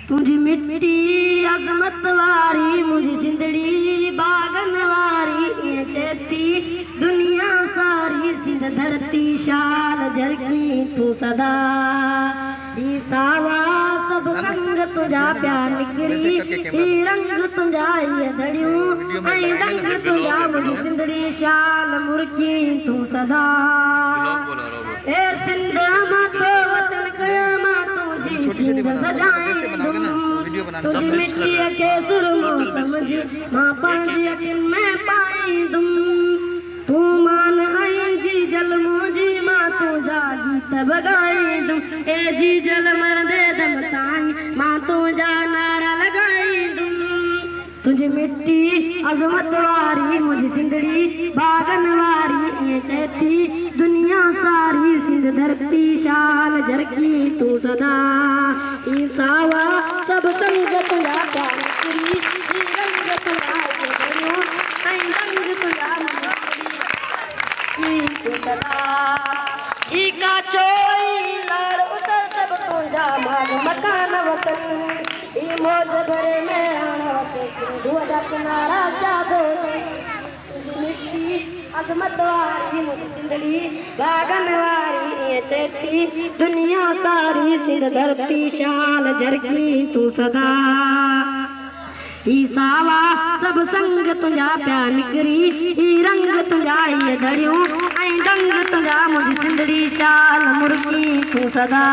तुझी मिट्टी अजमत वारी मुझी सिंधड़ी बागन वारी ये चेती दुनिया सारी सिंध धरती शान जरगी तू सदा ई सावा सब संग तुझा प्यार निकरी ई रंग तुझा ये धड़ियूं ऐं रंग तुझा मुझी सिंधड़ी शान मुर्गी तू सदा ए सिंध मातो वचन कयामा तुझी सिंध सजाए तुझी मिट्टी के सुरमो समझ मां पांजी अखिन में पाई दुम तू मान आई जी जल मुझी मां तू जागी तब गाई दुम ए जी जल मर दे दम ताई मां तू जा नारा लगाई दुम तुझी मिट्टी अजमत वारी मुझी सिंधड़ी बागन वारी ये चेती दुनिया सारी सिंध धरती शान झरकी तू सदा ई सावा सब संग तुझा प्यार निकरी ई रंग तुझा ये धड़ियों ऐं रंग तुझा मुर्गी तू सदा ई काचोई लाड़ उतर सब तुझा माल मकान वसन ई मौज भरे में आना वसे सिंधु जा किनारा शादो तुझी मिट्टी अजमत वारी मुझी सिंधड़ी बागन वारी ये चेती दुनिया सारी सिंध धरती शान झरकी तू सदा ई सावा सब संग तुझा प्यार निकरी ई रंग तुझा ये धड़ियों ऐं रंग तुझा मुझी सिंधड़ी शान मुर्गी तू सदा।